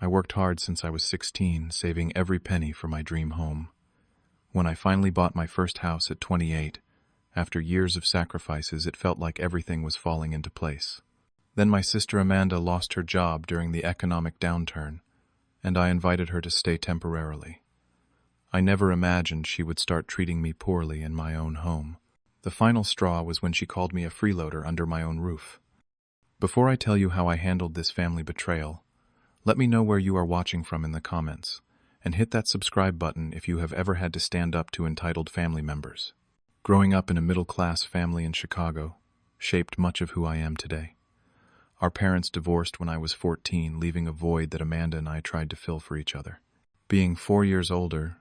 I worked hard since I was 16, saving every penny for my dream home. When I finally bought my first house at 28, after years of sacrifices, it felt like everything was falling into place. Then my sister Amanda lost her job during the economic downturn, and I invited her to stay temporarily. I never imagined she would start treating me poorly in my own home. The final straw was when she called me a freeloader under my own roof. Before I tell you how I handled this family betrayal, let me know where you are watching from in the comments, and hit that subscribe button if you have ever had to stand up to entitled family members. Growing up in a middle-class family in Chicago shaped much of who I am today. Our parents divorced when I was 14, leaving a void that Amanda and I tried to fill for each other. Being 4 years older,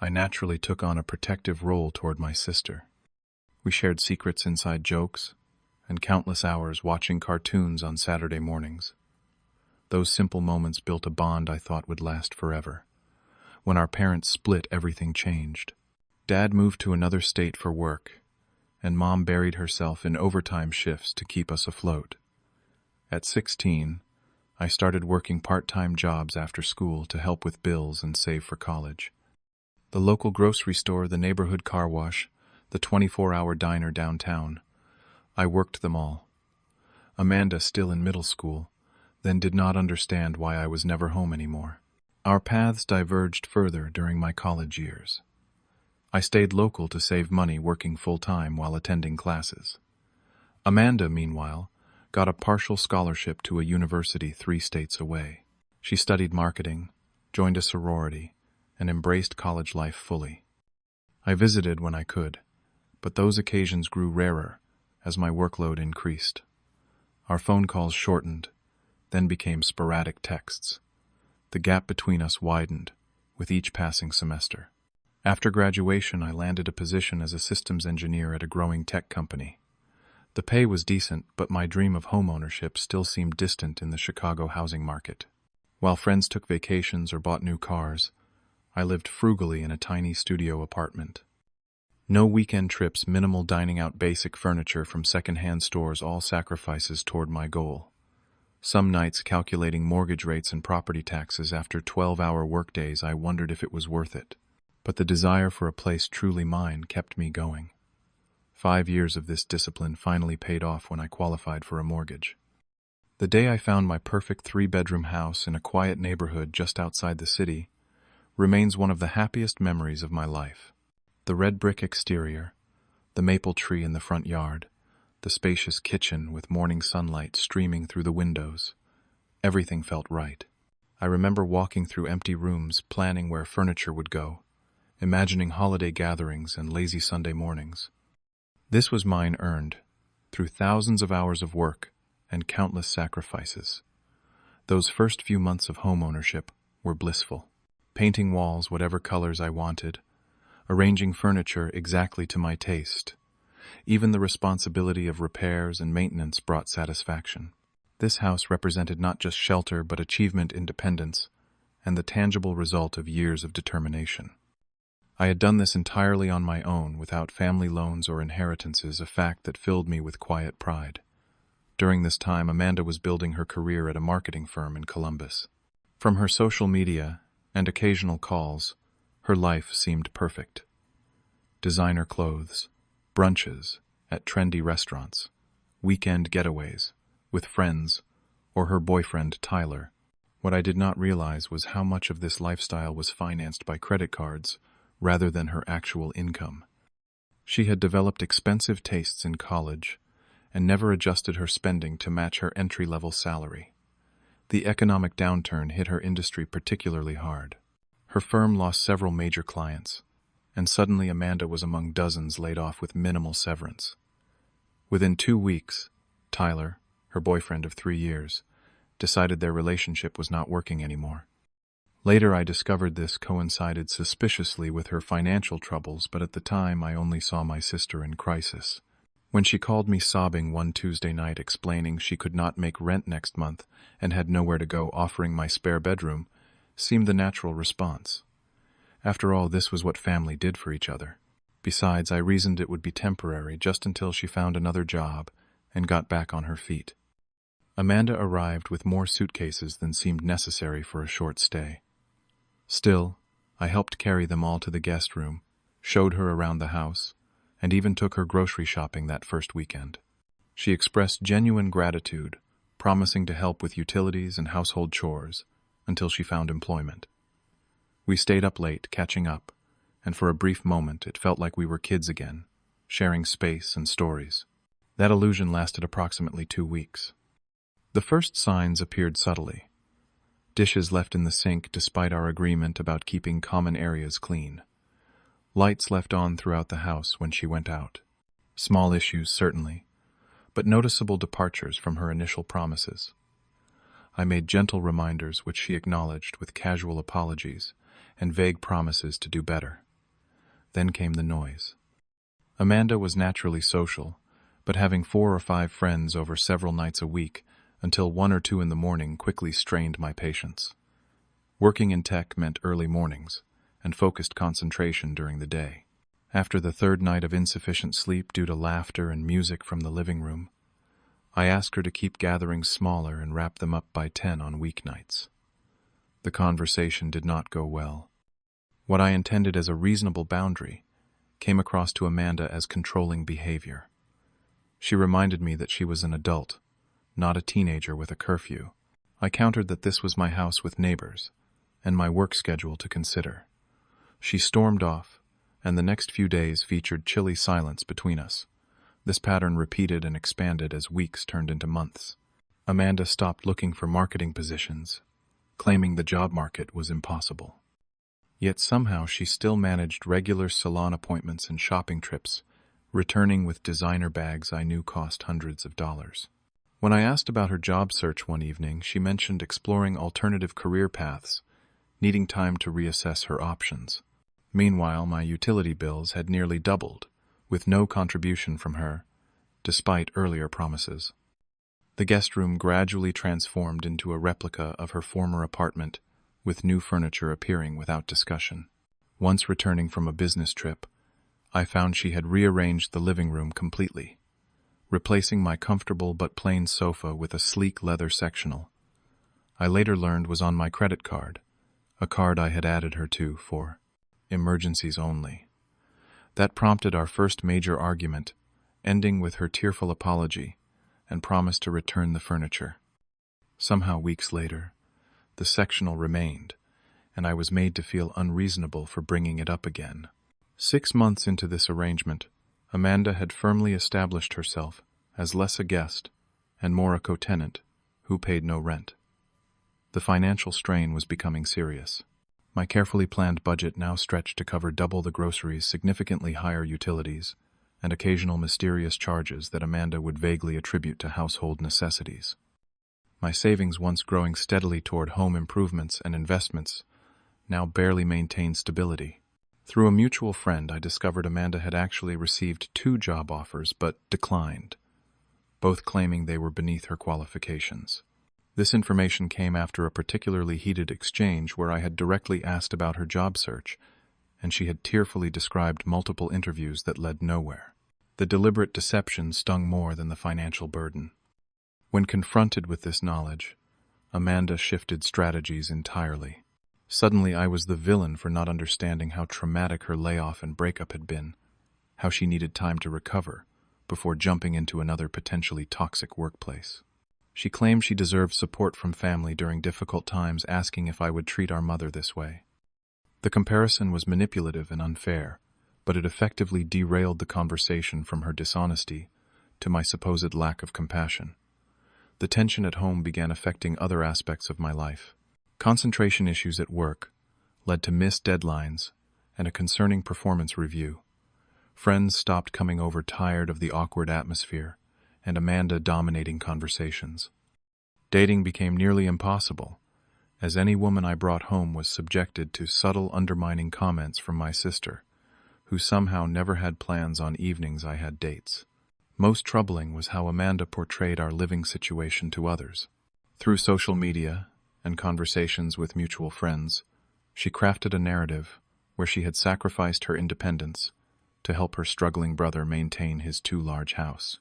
I naturally took on a protective role toward my sister. We shared secrets, inside jokes, and countless hours watching cartoons on Saturday mornings. Those simple moments built a bond I thought would last forever. When our parents split, everything changed. Dad moved to another state for work, and Mom buried herself in overtime shifts to keep us afloat. At 16, I started working part-time jobs after school to help with bills and save for college. The local grocery store, the neighborhood car wash, the 24-hour diner downtown. I worked them all. Amanda, still in middle school, then did not understand why I was never home anymore. Our paths diverged further during my college years. I stayed local to save money, working full-time while attending classes. Amanda, meanwhile, got a partial scholarship to a university 3 states away. She studied marketing, joined a sorority, and embraced college life fully. I visited when I could, but those occasions grew rarer as my workload increased. Our phone calls shortened, then became sporadic texts. The gap between us widened with each passing semester. After graduation, I landed a position as a systems engineer at a growing tech company. The pay was decent, but my dream of homeownership still seemed distant in the Chicago housing market. While friends took vacations or bought new cars, I lived frugally in a tiny studio apartment. No weekend trips, minimal dining out, basic furniture from second-hand stores, all sacrifices toward my goal. Some nights, calculating mortgage rates and property taxes after 12-hour workdays, I wondered if it was worth it. But the desire for a place truly mine kept me going. 5 years of this discipline finally paid off when I qualified for a mortgage. The day I found my perfect 3-bedroom house in a quiet neighborhood just outside the city remains one of the happiest memories of my life. The red brick exterior, the maple tree in the front yard, the spacious kitchen with morning sunlight streaming through the windows. Everything felt right. I remember walking through empty rooms, planning where furniture would go, imagining holiday gatherings and lazy Sunday mornings. This was mine, earned through thousands of hours of work and countless sacrifices. Those first few months of homeownership were blissful. Painting walls whatever colors I wanted, arranging furniture exactly to my taste. Even the responsibility of repairs and maintenance brought satisfaction. This house represented not just shelter but achievement, independence, and the tangible result of years of determination. I had done this entirely on my own, without family loans or inheritances, a fact that filled me with quiet pride. During this time, Amanda was building her career at a marketing firm in Columbus. From her social media and occasional calls, her life seemed perfect. Designer clothes, brunches at trendy restaurants, weekend getaways with friends or her boyfriend Tyler. What I did not realize was how much of this lifestyle was financed by credit cards rather than her actual income. She had developed expensive tastes in college and never adjusted her spending to match her entry-level salary. The economic downturn hit her industry particularly hard. Her firm lost several major clients, and suddenly Amanda was among dozens laid off with minimal severance. Within 2 weeks, Tyler, her boyfriend of 3 years, decided their relationship was not working anymore. Later I discovered this coincided suspiciously with her financial troubles, but at the time I only saw my sister in crisis. When she called me sobbing one Tuesday night, explaining she could not make rent next month and had nowhere to go, offering my spare bedroom seemed the natural response. After all, this was what family did for each other. Besides, I reasoned it would be temporary, just until she found another job and got back on her feet. Amanda arrived with more suitcases than seemed necessary for a short stay. Still, I helped carry them all to the guest room, showed her around the house, and even took her grocery shopping that first weekend. She expressed genuine gratitude, promising to help with utilities and household chores until she found employment. We stayed up late, catching up, and for a brief moment it felt like we were kids again, sharing space and stories. That illusion lasted approximately 2 weeks. The first signs appeared subtly. Dishes left in the sink despite our agreement about keeping common areas clean. Lights left on throughout the house when she went out. Small issues, certainly, but noticeable departures from her initial promises. I made gentle reminders which she acknowledged with casual apologies and vague promises to do better. Then came the noise. Amanda was naturally social, but having 4 or 5 friends over several nights a week until 1 or 2 in the morning quickly strained my patience. Working in tech meant early mornings and focused concentration during the day. After the 3rd night of insufficient sleep due to laughter and music from the living room, I asked her to keep gatherings smaller and wrap them up by 10 on weeknights. The conversation did not go well. What I intended as a reasonable boundary came across to Amanda as controlling behavior. She reminded me that she was an adult, not a teenager with a curfew. I countered that this was my house with neighbors, and my work schedule to consider. She stormed off, and the next few days featured chilly silence between us. This pattern repeated and expanded as weeks turned into months. Amanda stopped looking for marketing positions, claiming the job market was impossible. Yet somehow she still managed regular salon appointments and shopping trips, returning with designer bags I knew cost hundreds of dollars. When I asked about her job search one evening, she mentioned exploring alternative career paths, needing time to reassess her options. Meanwhile, my utility bills had nearly doubled, with no contribution from her, despite earlier promises. The guest room gradually transformed into a replica of her former apartment, with new furniture appearing without discussion. Once returning from a business trip, I found she had rearranged the living room completely, replacing my comfortable but plain sofa with a sleek leather sectional. I later learned was on my credit card, a card I had added her to for emergencies only. That prompted our first major argument, ending with her tearful apology and promise to return the furniture. Somehow weeks later, the sectional remained, and I was made to feel unreasonable for bringing it up again. 6 months into this arrangement, Amanda had firmly established herself as less a guest and more a co-tenant who paid no rent. The financial strain was becoming serious. My carefully planned budget now stretched to cover double the groceries, significantly higher utilities, and occasional mysterious charges that Amanda would vaguely attribute to household necessities. My savings, once growing steadily toward home improvements and investments, now barely maintained stability. Through a mutual friend, I discovered Amanda had actually received 2 job offers but declined, both claiming they were beneath her qualifications. This information came after a particularly heated exchange where I had directly asked about her job search, and she had tearfully described multiple interviews that led nowhere. The deliberate deception stung more than the financial burden. When confronted with this knowledge, Amanda shifted strategies entirely. Suddenly, I was the villain for not understanding how traumatic her layoff and breakup had been, how she needed time to recover before jumping into another potentially toxic workplace. She claimed she deserved support from family during difficult times, asking if I would treat our mother this way. The comparison was manipulative and unfair, but it effectively derailed the conversation from her dishonesty to my supposed lack of compassion. The tension at home began affecting other aspects of my life. Concentration issues at work led to missed deadlines and a concerning performance review. Friends stopped coming over tired of the awkward atmosphere, and Amanda dominating conversations. Dating became nearly impossible, as any woman I brought home was subjected to subtle undermining comments from my sister, who somehow never had plans on evenings I had dates. Most troubling was how Amanda portrayed our living situation to others. Through social media and conversations with mutual friends, she crafted a narrative where she had sacrificed her independence to help her struggling brother maintain his too large house.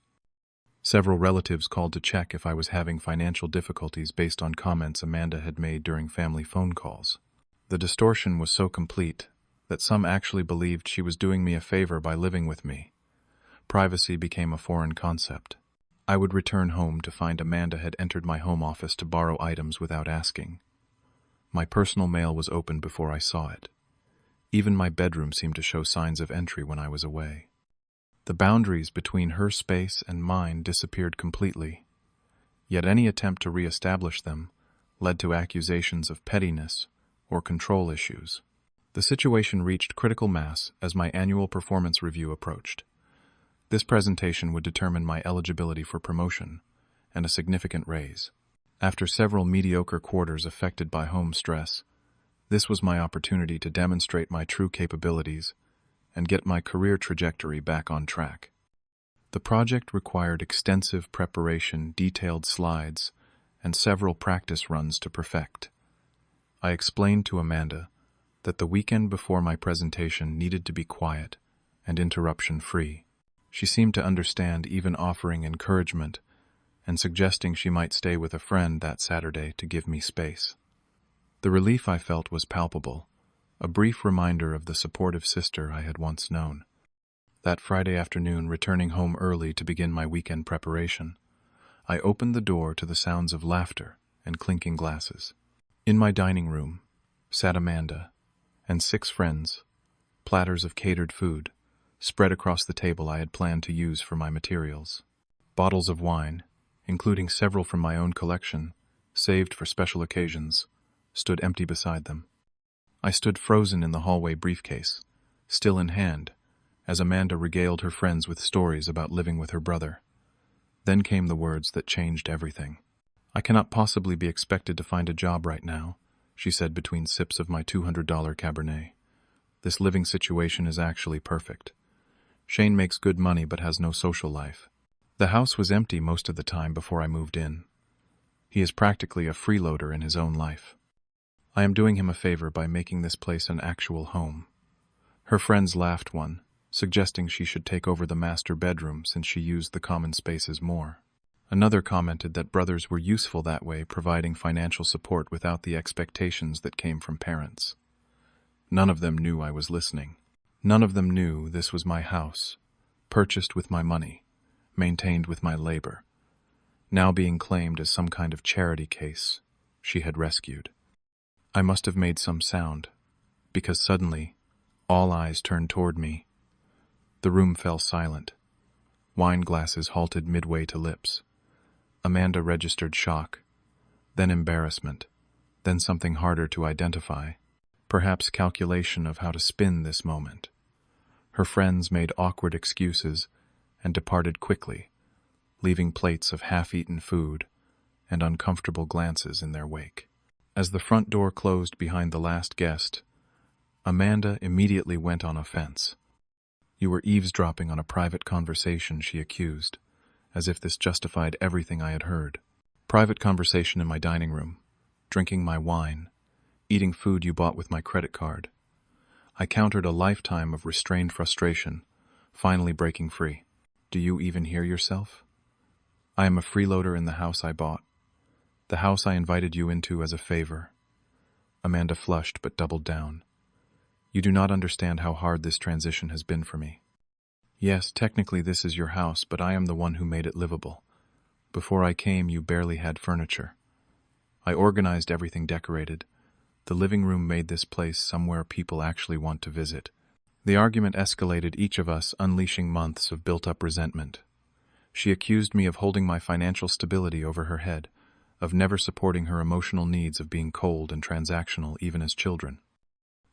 Several relatives called to check if I was having financial difficulties based on comments Amanda had made during family phone calls. The distortion was so complete that some actually believed she was doing me a favor by living with me. Privacy became a foreign concept. I would return home to find Amanda had entered my home office to borrow items without asking. My personal mail was open before I saw it. Even my bedroom seemed to show signs of entry when I was away. The boundaries between her space and mine disappeared completely, yet any attempt to re-establish them led to accusations of pettiness or control issues. The situation reached critical mass as my annual performance review approached. This presentation would determine my eligibility for promotion and a significant raise. After several mediocre quarters affected by home stress, this was my opportunity to demonstrate my true capabilities and get my career trajectory back on track. The project required extensive preparation, detailed slides, and several practice runs to perfect. I explained to Amanda that the weekend before my presentation needed to be quiet and interruption-free. She seemed to understand, even offering encouragement and suggesting she might stay with a friend that Saturday to give me space. The relief I felt was palpable, a brief reminder of the supportive sister I had once known. That Friday afternoon, returning home early to begin my weekend preparation, I opened the door to the sounds of laughter and clinking glasses. In my dining room sat Amanda and 6 friends, platters of catered food spread across the table I had planned to use for my materials. Bottles of wine, including several from my own collection, saved for special occasions, stood empty beside them. I stood frozen in the hallway briefcase, still in hand, as Amanda regaled her friends with stories about living with her brother. Then came the words that changed everything. "I cannot possibly be expected to find a job right now," she said between sips of my $200 Cabernet. "This living situation is actually perfect. Shane makes good money but has no social life. The house was empty most of the time before I moved in. He is practically a freeloader in his own life. I am doing him a favor by making this place an actual home." Her friends laughed one, suggesting she should take over the master bedroom since she used the common spaces more. Another commented that brothers were useful that way, providing financial support without the expectations that came from parents. None of them knew I was listening. None of them knew this was my house, purchased with my money, maintained with my labor, now being claimed as some kind of charity case she had rescued. I must have made some sound, because suddenly all eyes turned toward me. The room fell silent. Wine glasses halted midway to lips. Amanda registered shock, then embarrassment, then something harder to identify, perhaps calculation of how to spin this moment. Her friends made awkward excuses and departed quickly, leaving plates of half-eaten food and uncomfortable glances in their wake. As the front door closed behind the last guest, Amanda immediately went on offense. "You were eavesdropping on a private conversation," she accused, as if this justified everything I had heard. "Private conversation in my dining room, drinking my wine, eating food you bought with my credit card." I countered a lifetime of restrained frustration, finally breaking free. "Do you even hear yourself? I am a freeloader in the house I bought, the house I invited you into as a favor." Amanda flushed but doubled down. "You do not understand how hard this transition has been for me. Yes, technically this is your house, but I am the one who made it livable. Before I came, you barely had furniture. I organized everything, decorated. The living room made this place somewhere people actually want to visit." The argument escalated, each of us unleashing months of built-up resentment. She accused me of holding my financial stability over her head, of never supporting her emotional needs, of being cold and transactional even as children.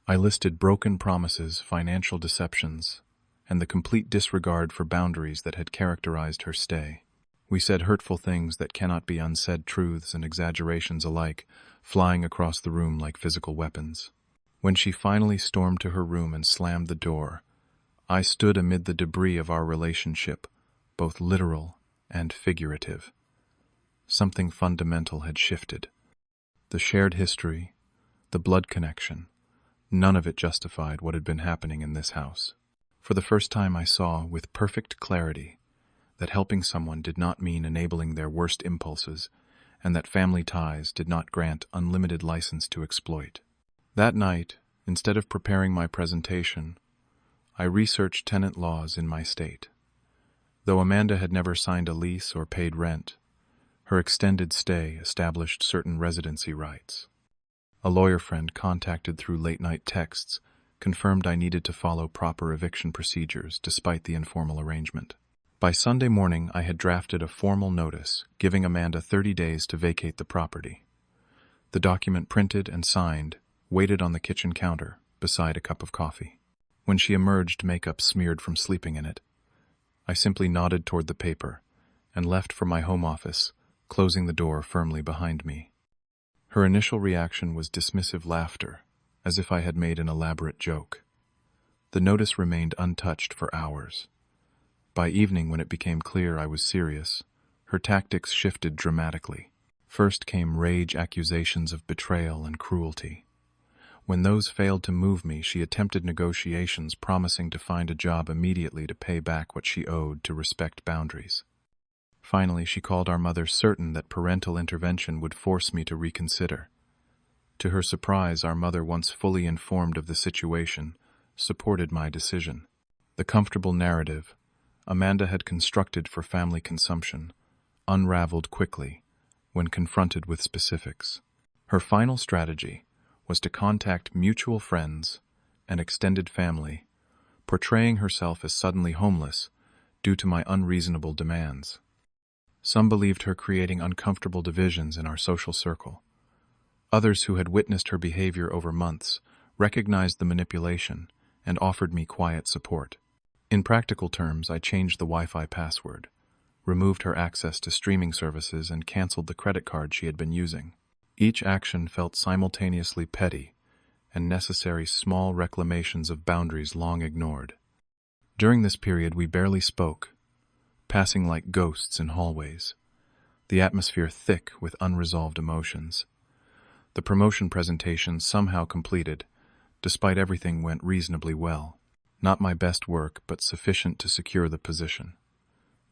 I listed broken promises, financial deceptions, and the complete disregard for boundaries that had characterized her stay. We said hurtful things that cannot be unsaid, truths and exaggerations alike, flying across the room like physical weapons. When she finally stormed to her room and slammed the door, I stood amid the debris of our relationship, both literal and figurative. Something fundamental had shifted. The shared history, the blood connection, none of it justified what had been happening in this house. For the first time I saw, with perfect clarity, that helping someone did not mean enabling their worst impulses, and that family ties did not grant unlimited license to exploit. That night, instead of preparing my presentation, I researched tenant laws in my state. Though Amanda had never signed a lease or paid rent, her extended stay established certain residency rights. A lawyer friend contacted through late-night texts confirmed I needed to follow proper eviction procedures despite the informal arrangement. By Sunday morning, I had drafted a formal notice giving Amanda 30 days to vacate the property. The document printed and signed waited on the kitchen counter beside a cup of coffee. When she emerged, makeup smeared from sleeping in it, I simply nodded toward the paper and left for my home office, closing the door firmly behind me. Her initial reaction was dismissive laughter, as if I had made an elaborate joke. The notice remained untouched for hours. By evening, when it became clear I was serious, her tactics shifted dramatically. First came rage accusations of betrayal and cruelty. When those failed to move me, she attempted negotiations, promising to find a job immediately to pay back what she owed to respect boundaries. Finally, she called our mother, certain that parental intervention would force me to reconsider. To her surprise, our mother, once fully informed of the situation, supported my decision. The comfortable narrative Amanda had constructed for family consumption unraveled quickly when confronted with specifics. Her final strategy was to contact mutual friends and extended family, portraying herself as suddenly homeless due to my unreasonable demands. Some believed her creating uncomfortable divisions in our social circle. Others, who had witnessed her behavior over months, recognized the manipulation and offered me quiet support. In practical terms, I changed the Wi-Fi password, removed her access to streaming services, and canceled the credit card she had been using. Each action felt simultaneously petty and necessary, small reclamations of boundaries long ignored. During this period, we barely spoke, passing like ghosts in hallways, the atmosphere thick with unresolved emotions. The promotion presentation somehow completed, despite everything went reasonably well. Not my best work, but sufficient to secure the position.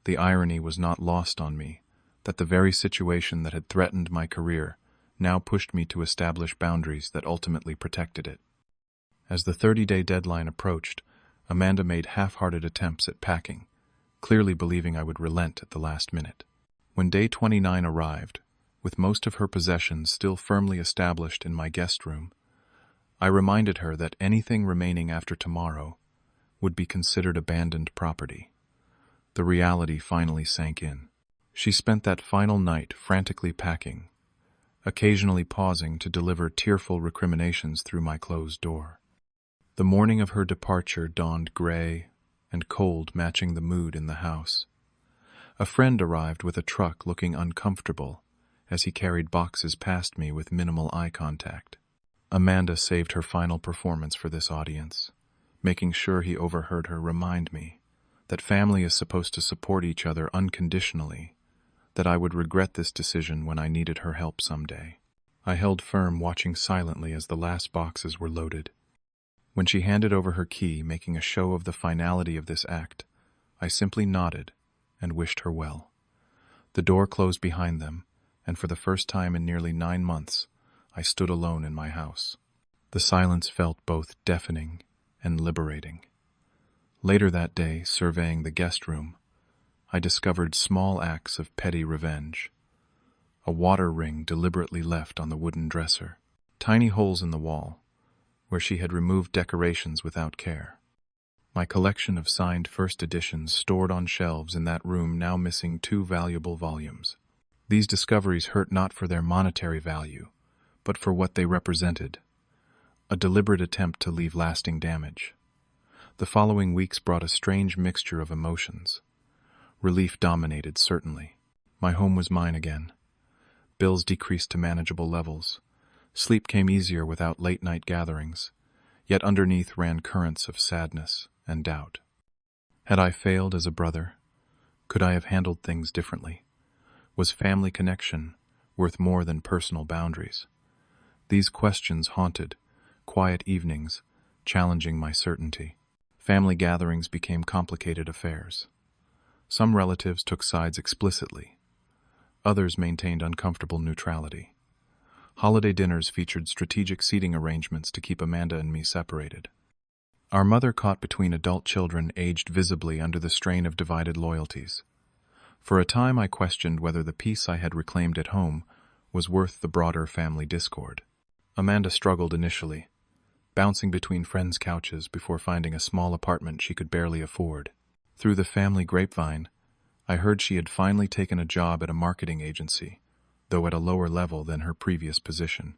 The irony was not lost on me that the very situation that had threatened my career now pushed me to establish boundaries that ultimately protected it. As the 30-day deadline approached, Amanda made half-hearted attempts at packing, clearly believing I would relent at the last minute. When day 29 arrived, with most of her possessions still firmly established in my guest room, I reminded her that anything remaining after tomorrow would be considered abandoned property. The reality finally sank in. She spent that final night frantically packing, occasionally pausing to deliver tearful recriminations through my closed door. The morning of her departure dawned gray and cold, matching the mood in the house. A friend arrived with a truck, looking uncomfortable as he carried boxes past me with minimal eye contact. Amanda saved her final performance for this audience, making sure he overheard her remind me that family is supposed to support each other unconditionally, that I would regret this decision when I needed her help someday. I held firm, watching silently as the last boxes were loaded. When she handed over her key, making a show of the finality of this act, I simply nodded and wished her well. The door closed behind them, and for the first time in nearly 9 months, I stood alone in my house. The silence felt both deafening and liberating. Later that day, surveying the guest room, I discovered small acts of petty revenge. A water ring deliberately left on the wooden dresser, tiny holes in the wall, where she had removed decorations without care. My collection of signed first editions stored on shelves in that room now missing 2 valuable volumes. These discoveries hurt not for their monetary value, but for what they represented: a deliberate attempt to leave lasting damage. The following weeks brought a strange mixture of emotions. Relief dominated, certainly. My home was mine again. Bills decreased to manageable levels. Sleep came easier without late-night gatherings, yet underneath ran currents of sadness and doubt. Had I failed as a brother? Could I have handled things differently? Was family connection worth more than personal boundaries? These questions haunted quiet evenings, challenging my certainty. Family gatherings became complicated affairs. Some relatives took sides explicitly. Others maintained uncomfortable neutrality. Holiday dinners featured strategic seating arrangements to keep Amanda and me separated. Our mother caught between adult children aged visibly under the strain of divided loyalties. For a time I questioned whether the peace I had reclaimed at home was worth the broader family discord. Amanda struggled initially, bouncing between friends' couches before finding a small apartment she could barely afford. Through the family grapevine, I heard she had finally taken a job at a marketing agency, though at a lower level than her previous position.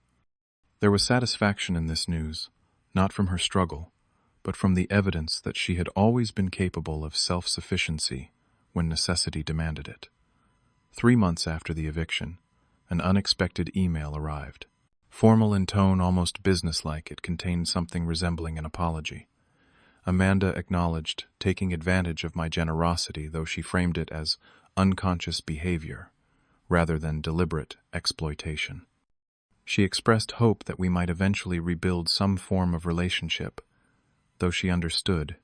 There was satisfaction in this news, not from her struggle, but from the evidence that she had always been capable of self-sufficiency when necessity demanded it. 3 months after the eviction, an unexpected email arrived. Formal in tone, almost businesslike, it contained something resembling an apology. Amanda acknowledged taking advantage of my generosity, though she framed it as unconscious behavior, rather than deliberate exploitation. She expressed hope that we might eventually rebuild some form of relationship, though she understood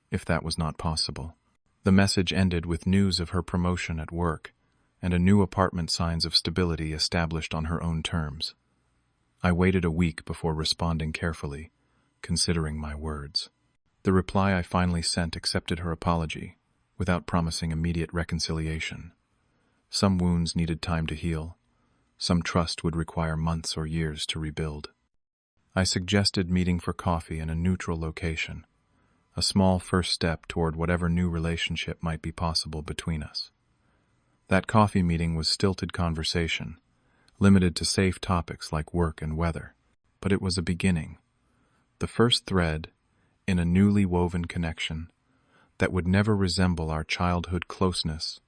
if that was not possible. The message ended with news of her promotion at work and a new apartment, signs of stability established on her own terms. I waited a week before responding carefully, considering my words. The reply I finally sent accepted her apology, without promising immediate reconciliation. Some wounds needed time to heal. Some trust would require months or years to rebuild. I suggested meeting for coffee in a neutral location, a small first step toward whatever new relationship might be possible between us. That coffee meeting was stilted conversation, limited to safe topics like work and weather, but it was a beginning, the first thread in a newly woven connection that would never resemble our childhood closeness,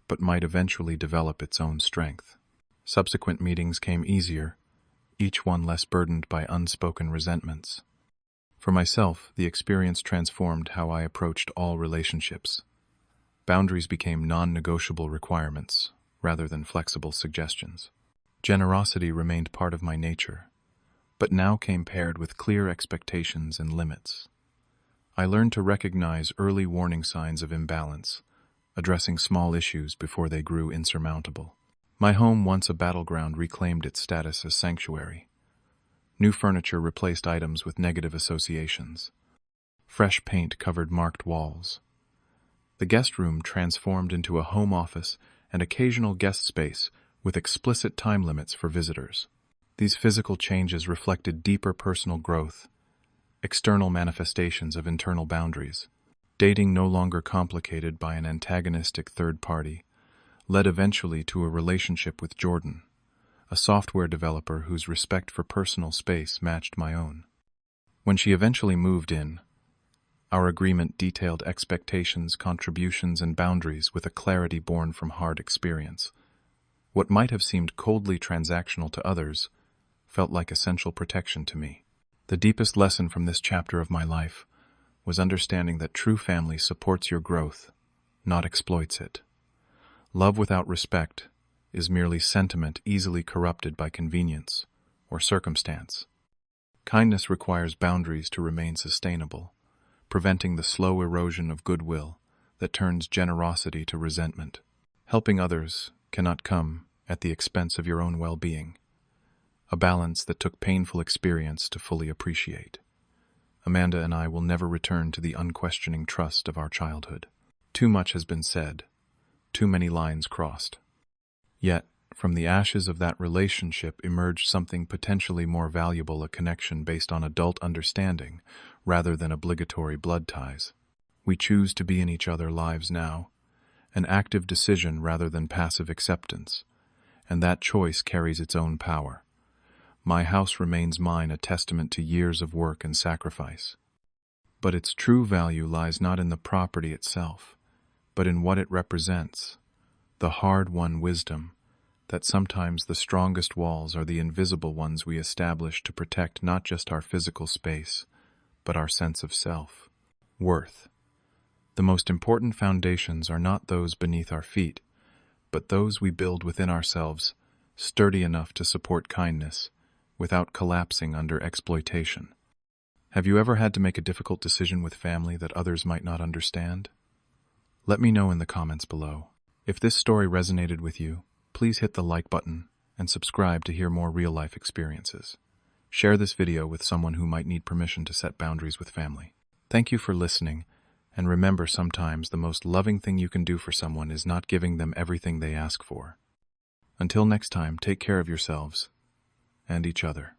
but might eventually develop its own strength. Subsequent meetings came easier, each one less burdened by unspoken resentments. For myself, the experience transformed how I approached all relationships. Boundaries became non-negotiable requirements, rather than flexible suggestions. Generosity remained part of my nature, but now came paired with clear expectations and limits. I learned to recognize early warning signs of imbalance, addressing small issues before they grew insurmountable. My home, once a battleground, reclaimed its status as sanctuary. New furniture replaced items with negative associations. Fresh paint covered marked walls. The guest room transformed into a home office and occasional guest space with explicit time limits for visitors. These physical changes reflected deeper personal growth, external manifestations of internal boundaries. Dating, no longer complicated by an antagonistic third party, led eventually to a relationship with Jordan, a software developer whose respect for personal space matched my own. When she eventually moved in, our agreement detailed expectations, contributions, and boundaries with a clarity born from hard experience. What might have seemed coldly transactional to others felt like essential protection to me. The deepest lesson from this chapter of my life was understanding that true family supports your growth, not exploits it. Love without respect is merely sentiment easily corrupted by convenience or circumstance. Kindness requires boundaries to remain sustainable, preventing the slow erosion of goodwill that turns generosity to resentment. Helping others cannot come at the expense of your own well-being, a balance that took painful experience to fully appreciate. Amanda and I will never return to the unquestioning trust of our childhood. Too much has been said, too many lines crossed. Yet, from the ashes of that relationship emerged something potentially more valuable, a connection based on adult understanding rather than obligatory blood ties. We choose to be in each other's lives now, an active decision rather than passive acceptance, and that choice carries its own power. My house remains mine, a testament to years of work and sacrifice. But its true value lies not in the property itself, but in what it represents, the hard-won wisdom that sometimes the strongest walls are the invisible ones we establish to protect not just our physical space, but our sense of self. Worth. The most important foundations are not those beneath our feet, but those we build within ourselves, sturdy enough to support kindness, without collapsing under exploitation. Have you ever had to make a difficult decision with family that others might not understand? Let me know in the comments below. If this story resonated with you, please hit the like button and subscribe to hear more real-life experiences. Share this video with someone who might need permission to set boundaries with family. Thank you for listening, and remember, sometimes the most loving thing you can do for someone is not giving them everything they ask for. Until next time, take care of yourselves and each other.